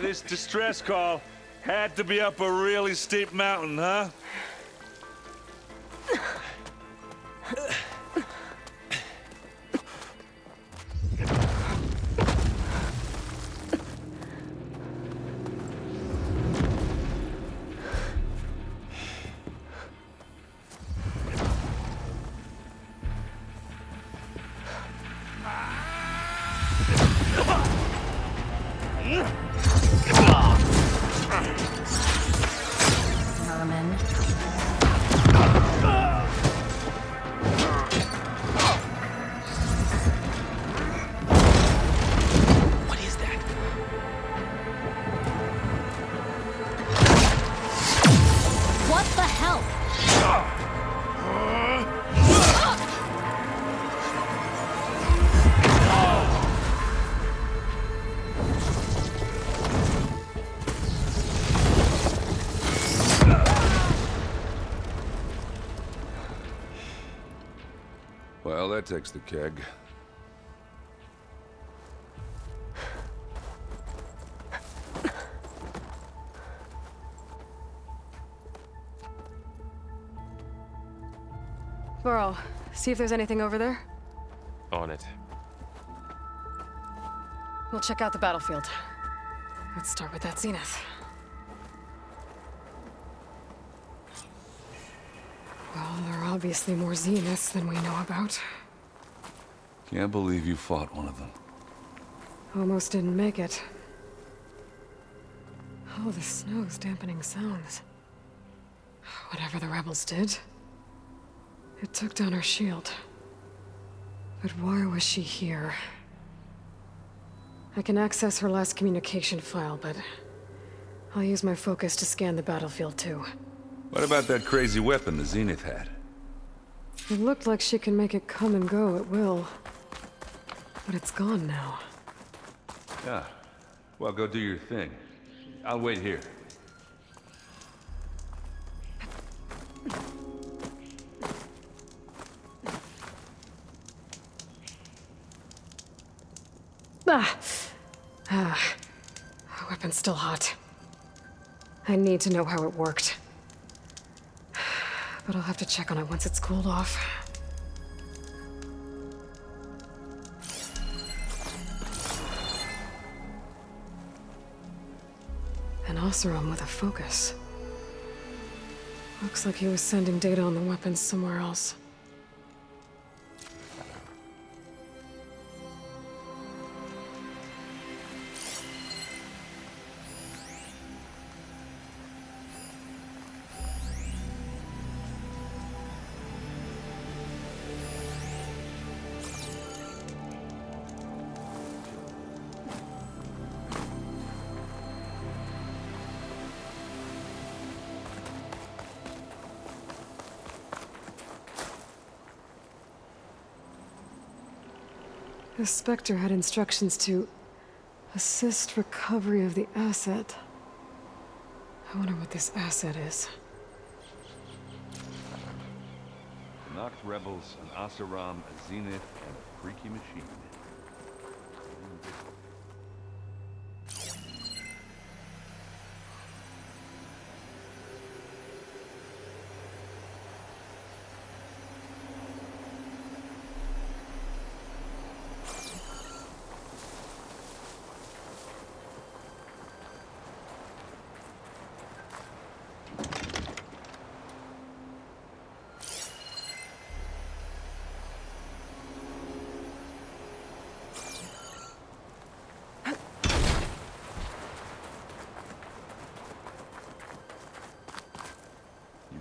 This distress call had to be up a really steep mountain, huh? Vermin. What is that? What the hell? Well, that takes the keg. Burrow, see if there's anything over there. On it. We'll check out the battlefield. Let's start with that zenith. Well, there are obviously more zeniths than we know about. Can't believe you fought one of them. Almost didn't make it. Oh, the snow's dampening sounds. Whatever the rebels did, it took down our shield. But why was she here? I can access her last communication file, but I'll use my focus to scan the battlefield too. What about that crazy weapon the Zenith had? It looked like she can make it come and go at will. But it's gone now. Yeah. Well, go do your thing. I'll wait here. The weapon's still hot. I need to know how it worked. But I'll have to check on it once it's cooled off. An Oseram with a focus. Looks like he was sending data on the weapons somewhere else. The Spectre had instructions to assist recovery of the asset. I wonder what this asset is. Knocked rebels, an Oseram, a Zenith, and a freaky machine.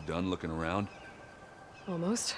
Done looking around? Almost.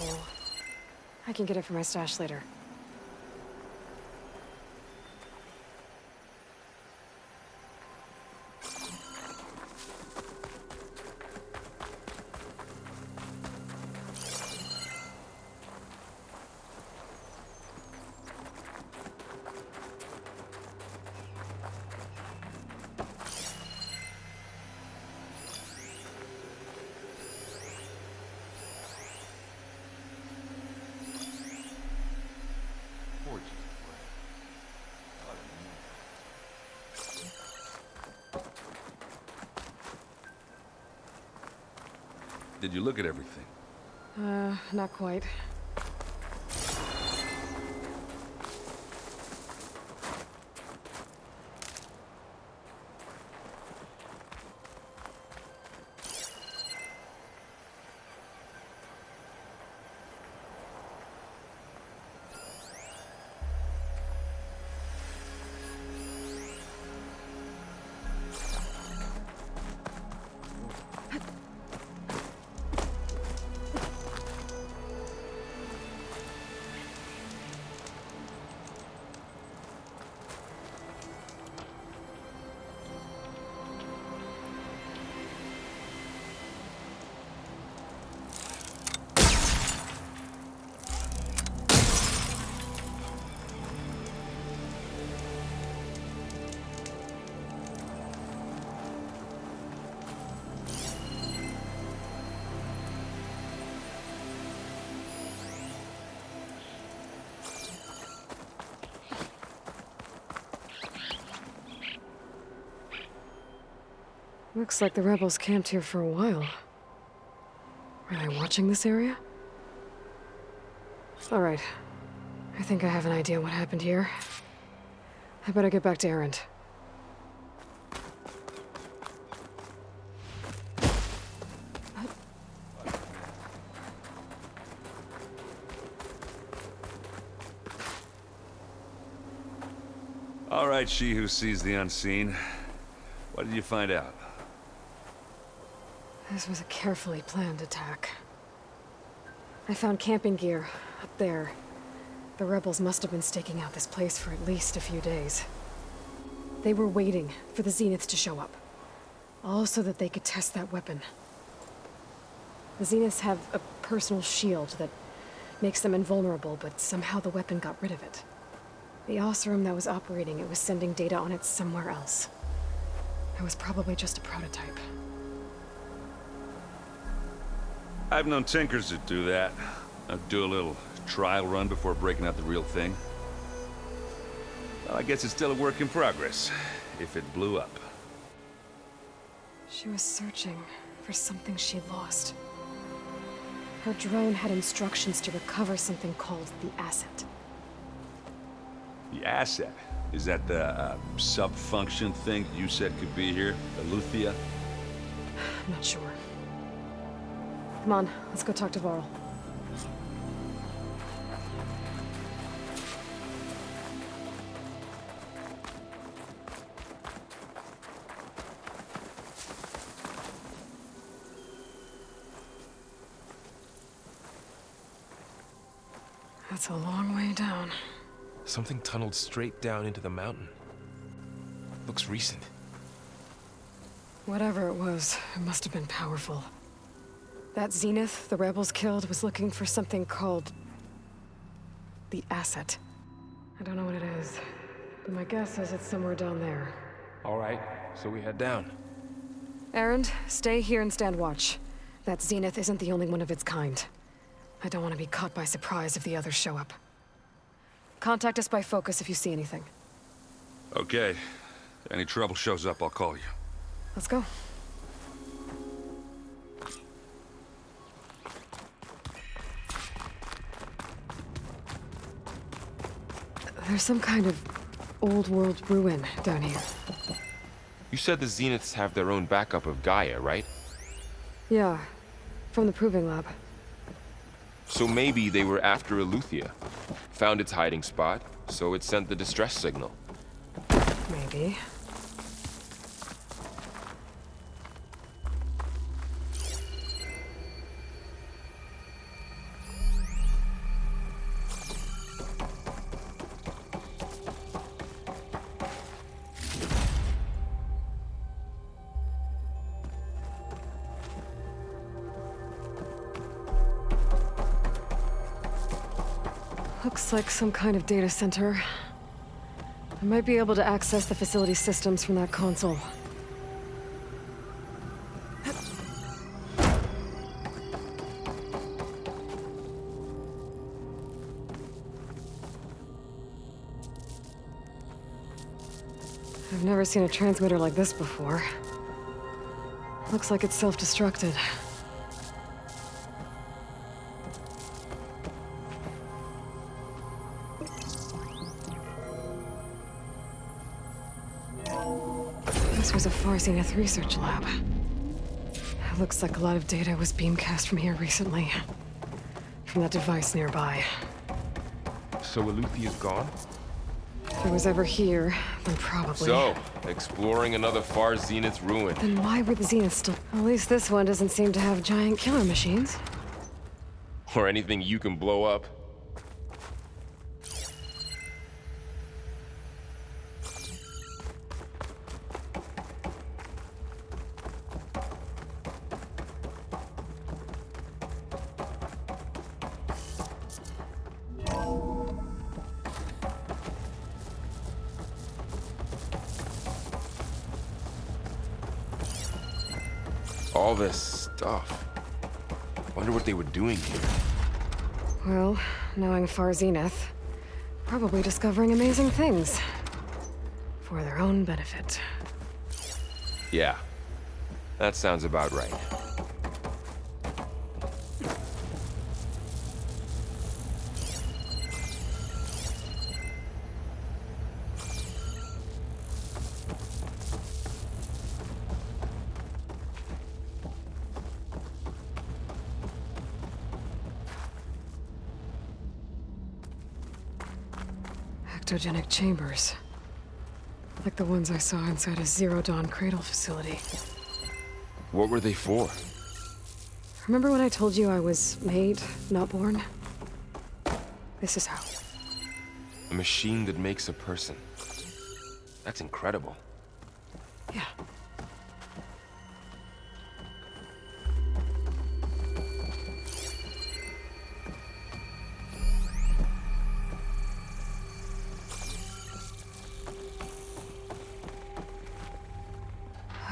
hole. I can get it from my stash later. Did you look at everything? Not quite. Looks like the rebels camped here for a while. Were they watching this area? Alright. I think I have an idea what happened here. I better get back to Erend. All right, she who sees the unseen. What did you find out? This was a carefully planned attack. I found camping gear up there. The rebels must have been staking out this place for at least a few days. They were waiting for the Zeniths to show up. All so that they could test that weapon. The Zeniths have a personal shield that makes them invulnerable, but somehow the weapon got rid of it. The Oseram that was operating it was sending data on it somewhere else. It was probably just a prototype. I've known tinkers that do that. Do a little trial run before breaking out the real thing. Well, I guess it's still a work in progress, if it blew up. She was searching for something she lost. Her drone had instructions to recover something called the asset. The asset? Is that the sub-function thing you said could be here? The Luthia? I'm not sure. Come on, let's go talk to Varl. That's a long way down. Something tunneled straight down into the mountain. Looks recent. Whatever it was, it must have been powerful. That Zenith the rebels killed was looking for something called the asset. I don't know what it is, but my guess is it's somewhere down there. All right, so we head down. Erend, stay here and stand watch. That Zenith isn't the only one of its kind. I don't want to be caught by surprise if the others show up. Contact us by focus if you see anything. Okay. If any trouble shows up, I'll call you. Let's go. There's some kind of old-world ruin down here. You said the Zeniths have their own backup of Gaia, right? Yeah, from the proving lab. So maybe they were after Eleuthia. Found its hiding spot, so it sent the distress signal. Maybe. Looks like some kind of data center. I might be able to access the facility systems from that console. I've never seen a transmitter like this before. Looks like it's self-destructed. This was a Far Zenith research lab. It looks like a lot of data was beamcast from here recently. From that device nearby. So Eluthia's gone? If it was ever here, then probably. So, exploring another Far Zenith's ruin. Then why were the Zeniths still? At least this one doesn't seem to have giant killer machines. Or anything you can blow up. All this stuff. Wonder what they were doing here. Well, knowing Far Zenith, probably discovering amazing things. For their own benefit. Yeah, that sounds about right. Ectogenic chambers. Like the ones I saw inside a Zero Dawn Cradle facility. What were they for? Remember when I told you I was made, not born? This is how. A machine that makes a person. That's incredible. Yeah.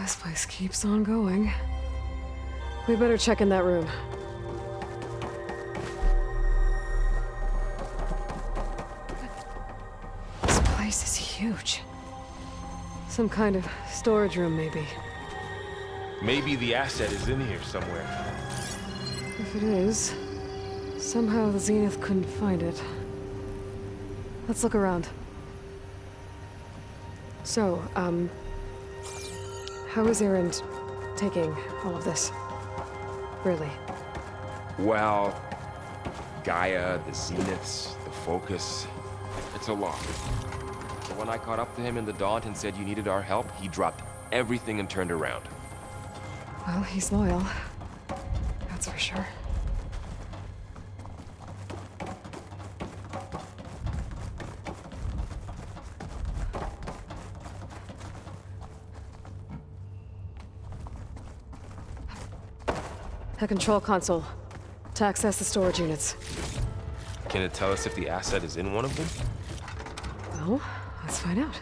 This place keeps on going. We better check in that room. This place is huge. Some kind of storage room, maybe. Maybe the asset is in here somewhere. If it is, somehow the Zenith couldn't find it. Let's look around. So, how is Erend taking all of this? Really? Well, Gaia, the Zeniths, the Focus. It's a lot. But when I caught up to him in the Daunt and said you needed our help, he dropped everything and turned around. Well, he's loyal. That's for sure. A control console. To access the storage units. Can it tell us if the asset is in one of them? Well, let's find out.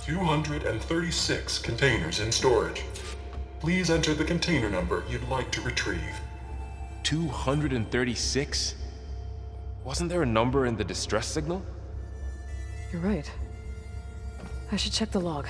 $236 containers in storage. Please enter the container number you'd like to retrieve. 236? Wasn't there a number in the distress signal? You're right. I should check the log.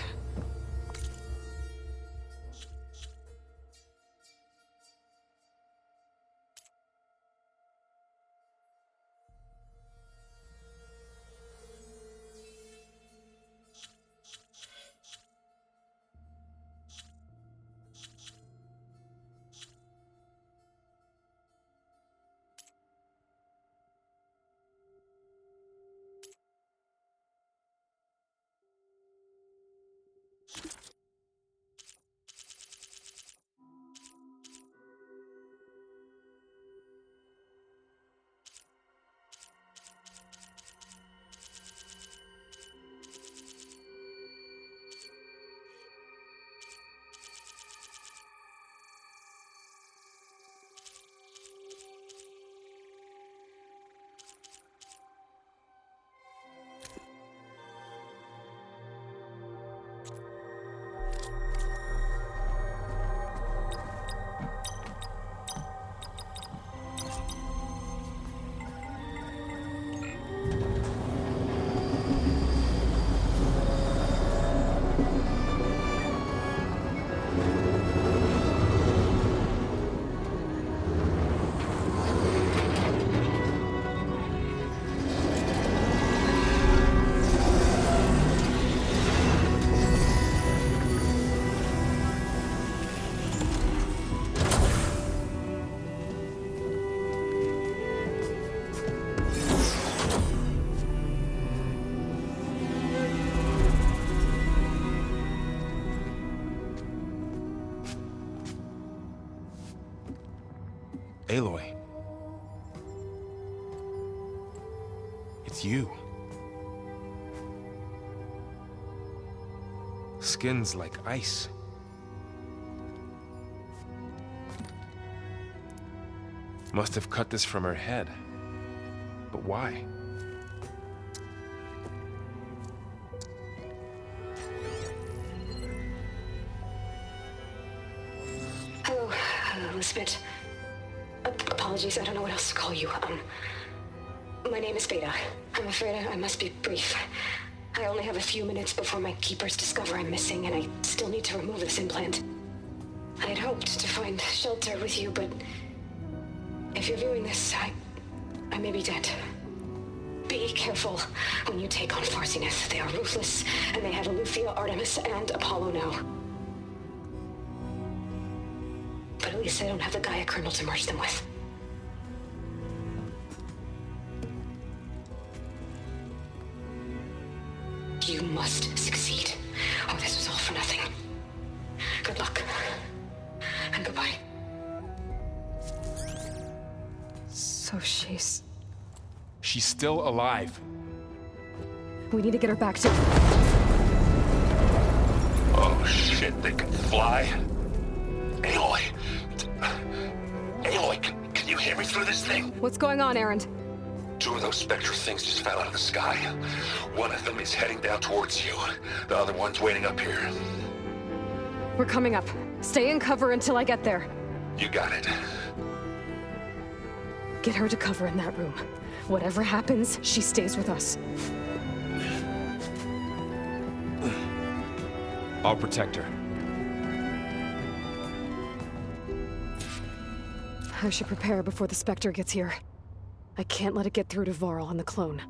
Aloy. It's you. Skin's like ice. Must have cut this from her head. But why? Hello, Elizabeth. Apologies, I don't know what else to call you. My name is Beta. I'm afraid I must be brief. I only have a few minutes before my keepers discover I'm missing, and I still need to remove this implant. I had hoped to find shelter with you, but if you're viewing this, I may be dead. Be careful when you take on Farsineth. They are ruthless, and they have Eleuthia, Artemis, and Apollo now. But at least I don't have the Gaia kernel to merge them with. You must succeed, or this was all for nothing. Good luck. And goodbye. So she's... She's still alive. We need to get her back to... Oh shit, they can fly? Aloy! Aloy, can you hear me through this thing? What's going on, Erend? 2 of those Spectre things just fell out of the sky. One of them is heading down towards you. The other one's waiting up here. We're coming up. Stay in cover until I get there. You got it. Get her to cover in that room. Whatever happens, she stays with us. I'll protect her. I should prepare before the Spectre gets here. I can't let it get through to Varl and the clone.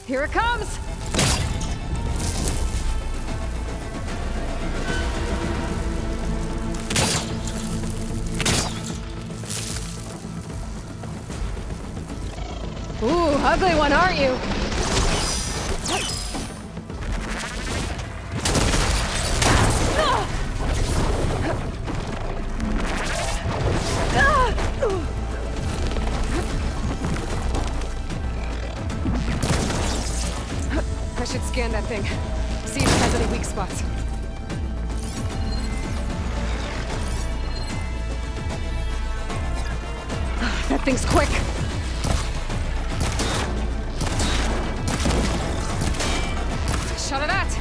Here it comes! Ooh, ugly one, aren't you? I should scan that thing. See if it has any weak spots. That thing's quick. Shot of that!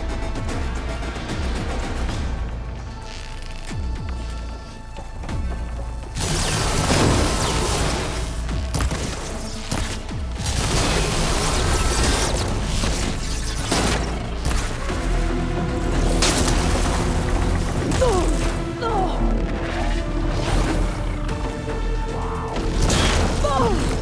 Oh!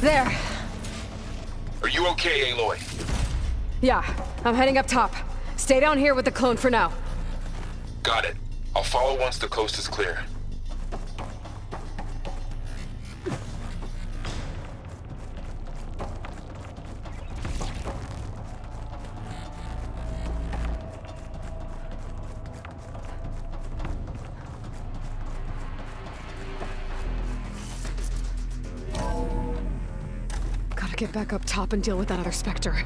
There. Are you okay, Aloy? Yeah, I'm heading up top. Stay down here with the clone for now. Got it. I'll follow once the coast is clear. Gotta get back up top and deal with that other Spectre.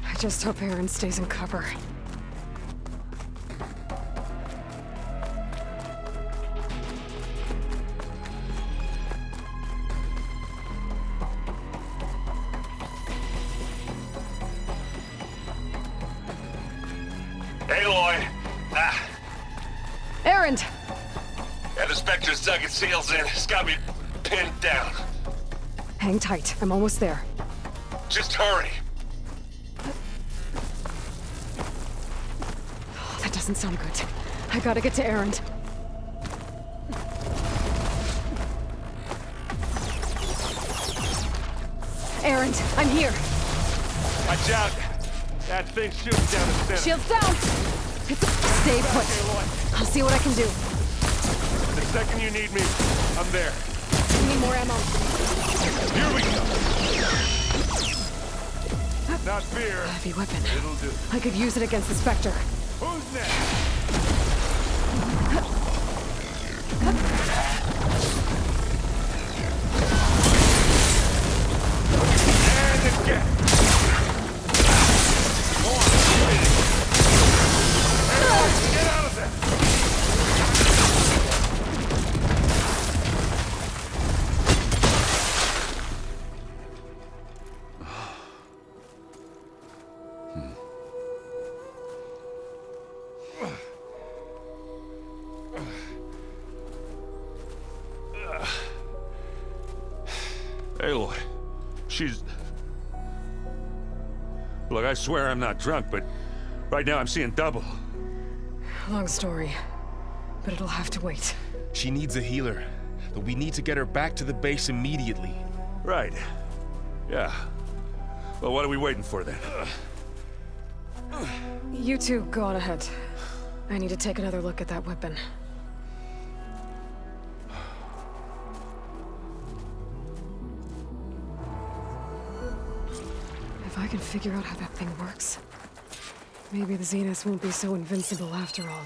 I just hope Aaron stays in cover. Aloy! Aaron! Yeah, the Spectre's dug its heels in. It's got me pinned down. Hang tight, I'm almost there. Just hurry. Oh, that doesn't sound good. I gotta get to Aaron. Aaron, I'm here. Watch out! That thing's shooting down the center. Shields down! Stay put. I'll see what I can do. The second you need me, I'm there. Need more ammo. Here we go! Not fear. Heavy weapon. It'll do. I could use it against the Spectre. Who's next? And again! Go on, get out of there! Aloy, she's... Look, I swear I'm not drunk, but right now I'm seeing double. Long story, but it'll have to wait. She needs a healer, but we need to get her back to the base immediately. Right. Yeah. Well, what are we waiting for then? You two go on ahead. I need to take another look at that weapon. If I can figure out how that thing works, maybe the Zeniths won't be so invincible after all.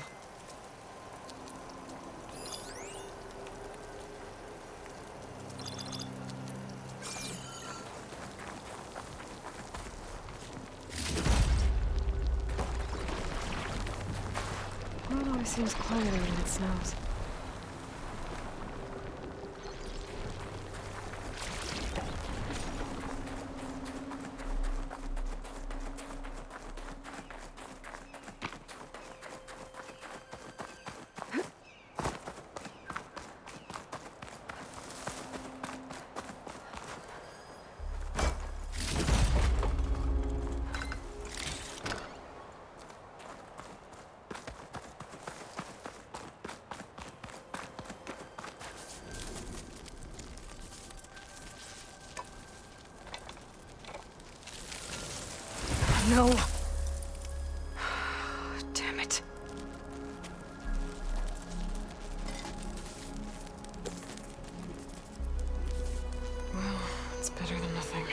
It always seems quieter when it snows. No. Damn it. Well, it's better than nothing.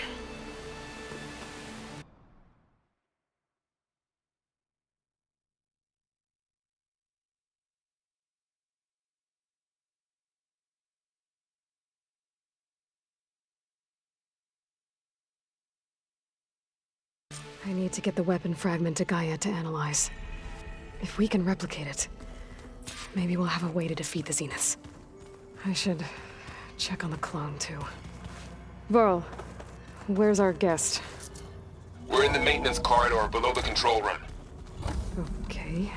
I need to get the weapon fragment to Gaia to analyze. If we can replicate it, maybe we'll have a way to defeat the Zeniths. I should check on the clone, too. Varl, where's our guest? We're in the maintenance corridor below the control room. Okay.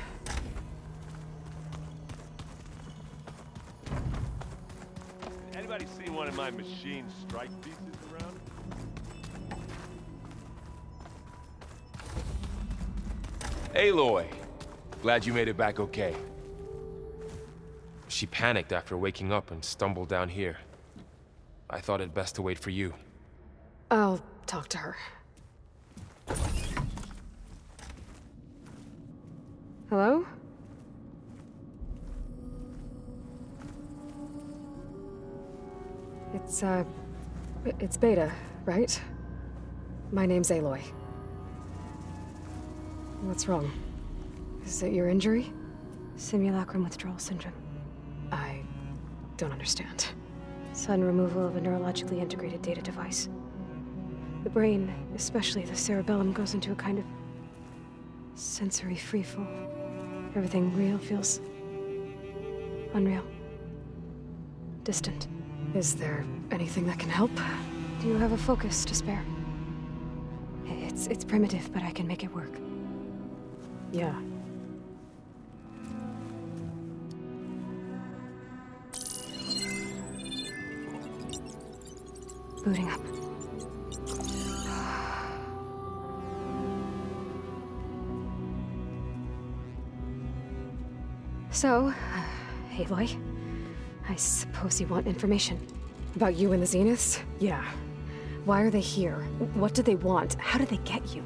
Anybody see one of my machine strike pieces around? Aloy! Glad you made it back okay. She panicked after waking up and stumbled down here. I thought it best to wait for you. I'll talk to her. Hello? It's Beta, right? My name's Aloy. What's wrong? Is it your injury? Simulacrum withdrawal syndrome. I don't understand. Sudden removal of a neurologically integrated data device. The brain, especially the cerebellum, goes into a kind of sensory freefall. Everything real feels unreal. Distant. Is there anything that can help? Do you have a focus to spare? It's primitive, but I can make it work. Yeah. Booting up. So, Aloy, I suppose you want information. About you and the Zeniths? Yeah. Why are they here? What do they want? How did they get you?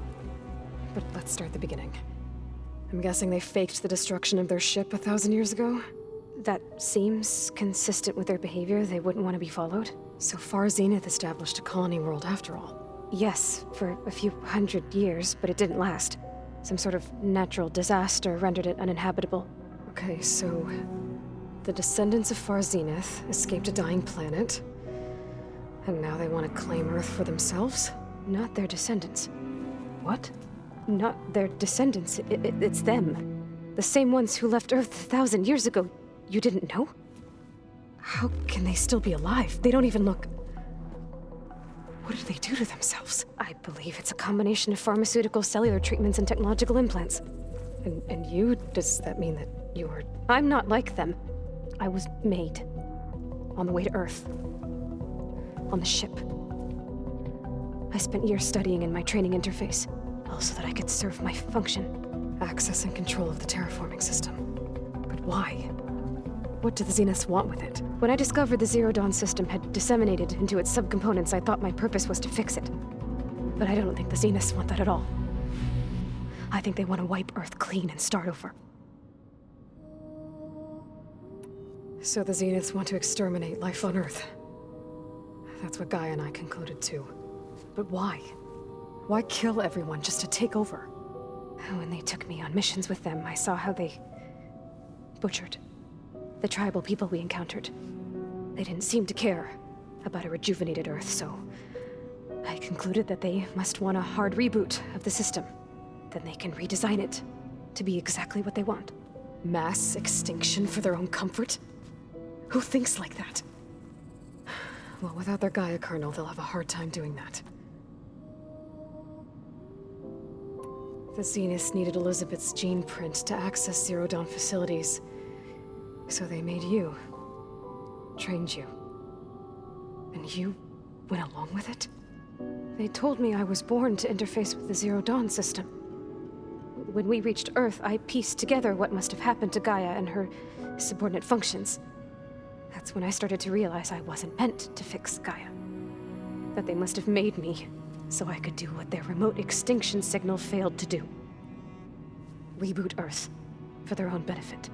But let's start at the beginning. I'm guessing they faked the destruction of their ship 1,000 years ago? That seems consistent with their behavior. They wouldn't want to be followed. So far, Zenith established a colony world after all. Yes, for a few hundred years, but it didn't last. Some sort of natural disaster rendered it uninhabitable. Okay, so the descendants of Far Zenith escaped a dying planet, and now they want to claim Earth for themselves? Not their descendants. What? Not their descendants. It's them. The same ones who left Earth 1,000 years ago. You didn't know? How can they still be alive? They don't even look... What did they do to themselves? I believe it's a combination of pharmaceutical, cellular treatments, and technological implants. And you? Does that mean that you're... I'm not like them. I was made. On the way to Earth. On the ship. I spent years studying in my training interface, all so that I could serve my function. Access and control of the terraforming system. But why? What do the Zeniths want with it? When I discovered the Zero Dawn system had disseminated into its subcomponents, I thought my purpose was to fix it. But I don't think the Zeniths want that at all. I think they want to wipe Earth clean and start over. So the Zeniths want to exterminate life on Earth. That's what Gaia and I concluded too. But why? Why kill everyone just to take over? When they took me on missions with them, I saw how they butchered the tribal people we encountered. They didn't seem to care about a rejuvenated Earth, so I concluded that they must want a hard reboot of the system. Then they can redesign it to be exactly what they want. Mass extinction for their own comfort? Who thinks like that? Well, without their Gaia kernel, they'll have a hard time doing that. The Zeniths needed Elizabeth's gene print to access Zero Dawn facilities. So they made you. Trained you. And you went along with it? They told me I was born to interface with the Zero Dawn system. When we reached Earth, I pieced together what must have happened to Gaia and her subordinate functions. That's when I started to realize I wasn't meant to fix Gaia. That they must have made me so I could do what their remote extinction signal failed to do. Reboot Earth for their own benefit.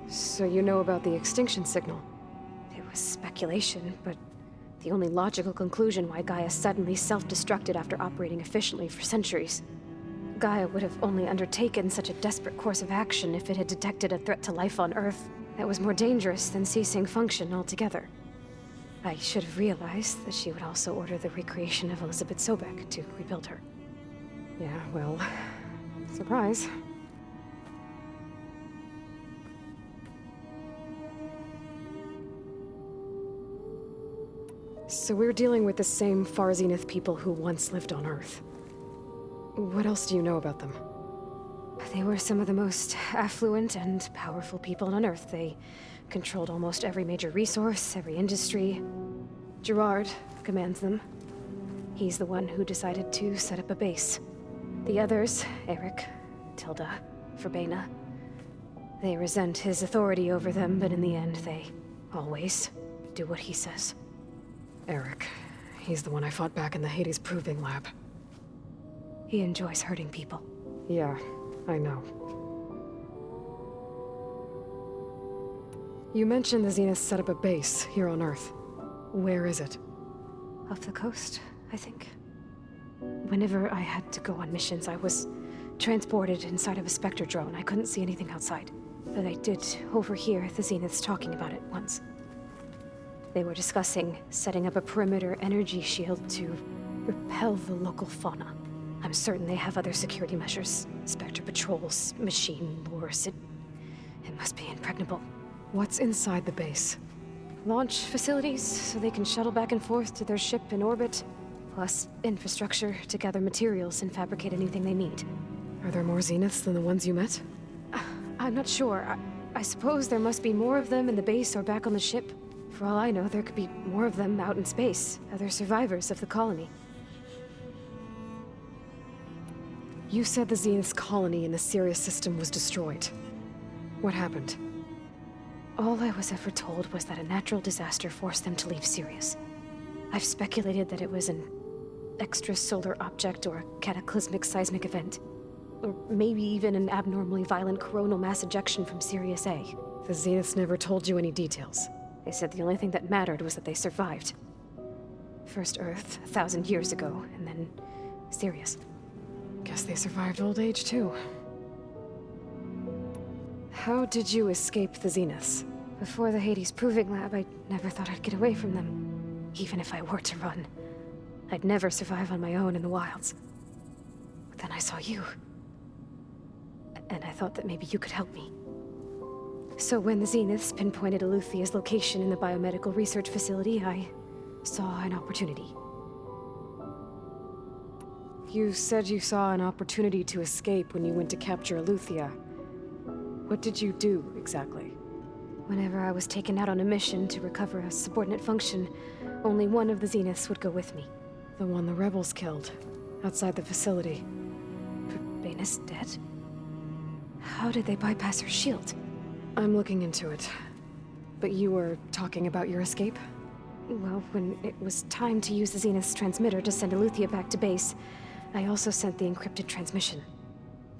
So you know about the extinction signal? It was speculation, but the only logical conclusion why Gaia suddenly self-destructed after operating efficiently for centuries. Gaia would have only undertaken such a desperate course of action if it had detected a threat to life on Earth that was more dangerous than ceasing function altogether. I should have realized that she would also order the recreation of Elizabeth Sobek to rebuild her. Yeah, well, surprise. So we're dealing with the same Far Zenith people who once lived on Earth. What else do you know about them? They were some of the most affluent and powerful people on Earth. They controlled almost every major resource, every industry. Gerard commands them. He's the one who decided to set up a base. The others, Eric, Tilda, Verbena, they resent his authority over them, but in the end, they always do what he says. Eric. He's the one I fought back in the Hades Proving Lab. He enjoys hurting people. Yeah, I know. You mentioned the Zeniths set up a base here on Earth. Where is it? Off the coast, I think. Whenever I had to go on missions, I was transported inside of a Spectre drone. I couldn't see anything outside. But I did overhear the Zeniths talking about it once. They were discussing setting up a perimeter energy shield to repel the local fauna. I'm certain they have other security measures. Spectre patrols, machine lures. It must be impregnable. What's inside the base? Launch facilities, so they can shuttle back and forth to their ship in orbit. Plus infrastructure to gather materials and fabricate anything they need. Are there more Zeniths than the ones you met? I'm not sure. I suppose there must be more of them in the base or back on the ship. For all I know, there could be more of them out in space, other survivors of the colony. You said the Zenith's colony in the Sirius system was destroyed. What happened? All I was ever told was that a natural disaster forced them to leave Sirius. I've speculated that it was an extrasolar object or a cataclysmic seismic event. Or maybe even an abnormally violent coronal mass ejection from Sirius A. The Zeniths never told you any details. They said the only thing that mattered was that they survived. First Earth, 1,000 years ago, and then Sirius. Guess they survived old age, too. How did you escape the Zeniths? Before the Hades Proving Lab, I never thought I'd get away from them. Even if I were to run. I'd never survive on my own in the wilds. But then I saw you. And I thought that maybe you could help me. So when the Zeniths pinpointed Eluthia's location in the biomedical research facility, I saw an opportunity. You said you saw an opportunity to escape when you went to capture Eluthia. What did you do, exactly? Whenever I was taken out on a mission to recover a subordinate function, only one of the Zeniths would go with me. The one the rebels killed, outside the facility. Baina's dead? How did they bypass her shield? I'm looking into it. But you were talking about your escape? Well, when it was time to use the Zenith's transmitter to send Eluthia back to base, I also sent the encrypted transmission.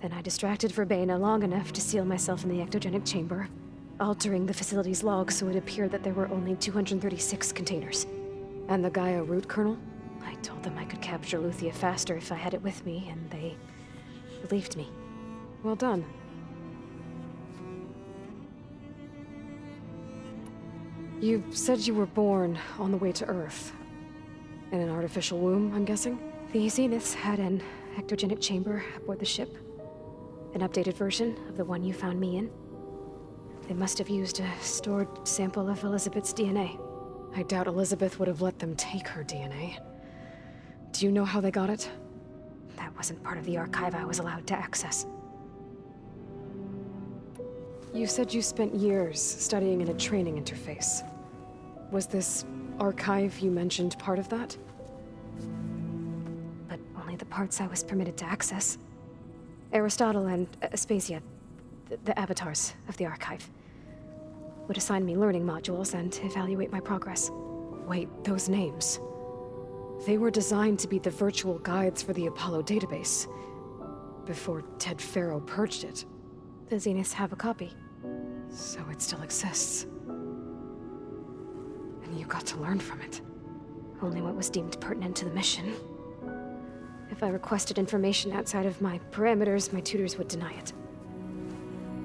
Then I distracted Verbena long enough to seal myself in the ectogenic chamber, altering the facility's log so it appeared that there were only 236 containers. And the Gaia root kernel? I told them I could capture Eluthia faster if I had it with me, and they believed me. Well done. You said you were born on the way to Earth. In an artificial womb, I'm guessing? The Zeniths had an ectogenic chamber aboard the ship. An updated version of the one you found me in. They must have used a stored sample of Elizabeth's DNA. I doubt Elizabeth would have let them take her DNA. Do you know how they got it? That wasn't part of the archive I was allowed to access. You said you spent years studying in a training interface. Was this archive you mentioned part of that? But only the parts I was permitted to access. Aristotle and Aspasia, the avatars of the archive, would assign me learning modules and evaluate my progress. Wait, those names. They were designed to be the virtual guides for the Apollo database, before Ted Farrow purged it. The Zeniths have a copy. So it still exists. And you got to learn from it. Only what was deemed pertinent to the mission. If I requested information outside of my parameters, my tutors would deny it.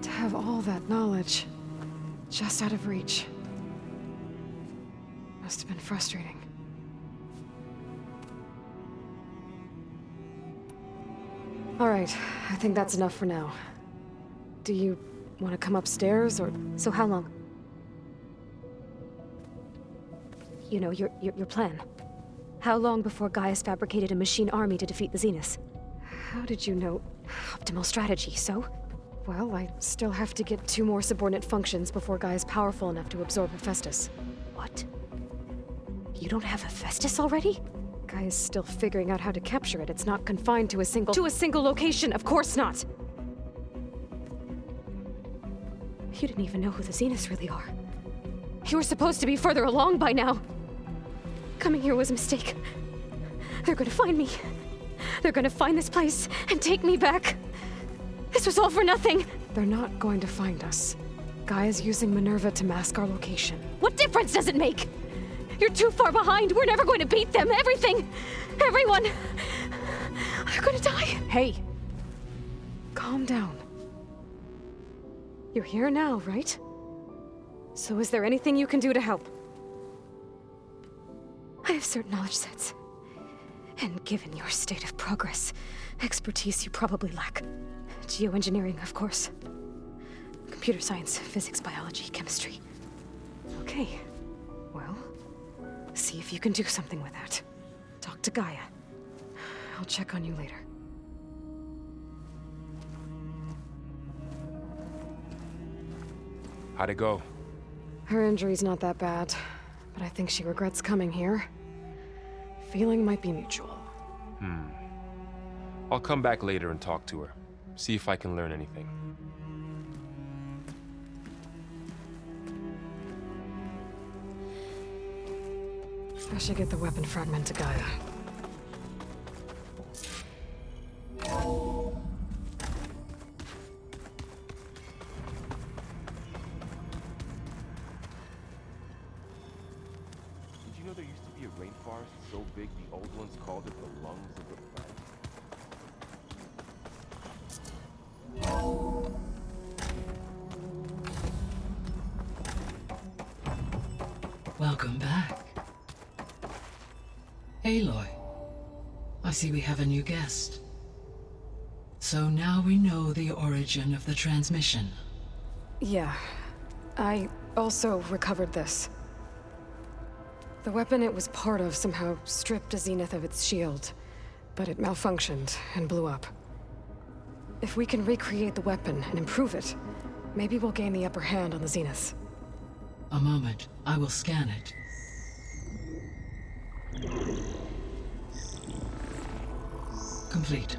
To have all that knowledge, just out of reach, must have been frustrating. All right, I think that's enough for now. Do you want to come upstairs, or... So how long? You know, your plan. How long before Gaius fabricated a machine army to defeat the Zeniths? How did you know? Optimal strategy, so? Well, I still have to get 2 more subordinate functions before Gaia's powerful enough to absorb Hephaestus. What? You don't have Hephaestus already? Gaia's still figuring out how to capture it. It's not confined to a single... To a single location! Of course not! You didn't even know who the Zeniths really are. You were supposed to be further along by now. Coming here was a mistake. They're gonna find me. They're gonna find this place and take me back. This was all for nothing. They're not going to find us. Gaia's using Minerva to mask our location. What difference does it make? You're too far behind. We're never going to beat them. Everything. Everyone. They're gonna die. Hey. Calm down. You're here now, right? So is there anything you can do to help? I have certain knowledge sets. And given your state of progress, expertise you probably lack. Geoengineering, of course. Computer science, physics, biology, chemistry. Okay. Well, see if you can do something with that. Talk to Gaia. I'll check on you later. How'd it go? Her injury's not that bad, but I think she regrets coming here. Feeling might be mutual. I'll come back later and talk to her. See if I can learn anything. I should get the weapon fragment to Gaia. Did you know there used to be a rainforest so big the old ones called it the lungs of the planet? Welcome back. Aloy, I see we have a new guest. So now we know the origin of the transmission. Yeah. I also recovered this. The weapon it was part of somehow stripped a Zenith of its shield, but it malfunctioned and blew up. If we can recreate the weapon and improve it, maybe we'll gain the upper hand on the Zeniths. A moment, I will scan it. Complete.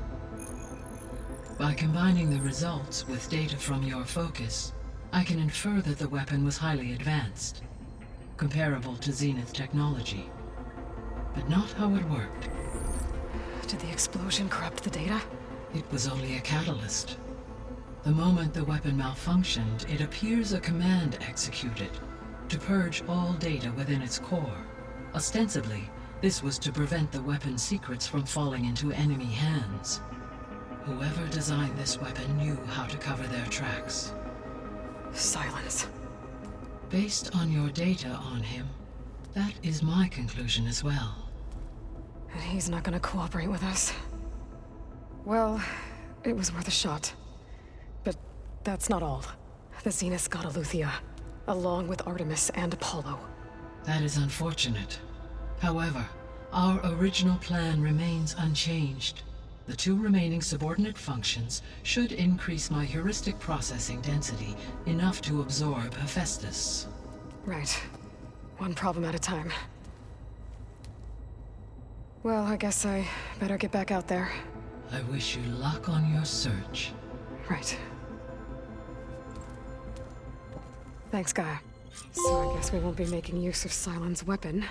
By combining the results with data from your focus, I can infer that the weapon was highly advanced, comparable to Zenith technology, but not how it worked. Did the explosion corrupt the data? It was only a catalyst. The moment the weapon malfunctioned, it appears a command executed to purge all data within its core. Ostensibly, this was to prevent the weapon's secrets from falling into enemy hands. Whoever designed this weapon knew how to cover their tracks. Silence. Based on your data on him, that is my conclusion as well. And he's not gonna cooperate with us. Well, it was worth a shot. But that's not all. The Zeniths got Aletheia, along with Artemis and Apollo. That is unfortunate. However, our original plan remains unchanged. The 2 remaining subordinate functions should increase my heuristic processing density enough to absorb Hephaestus. Right. One problem at a time. Well, I guess I better get back out there. I wish you luck on your search. Right. Thanks, Gaia. So I guess we won't be making use of Cylon's weapon.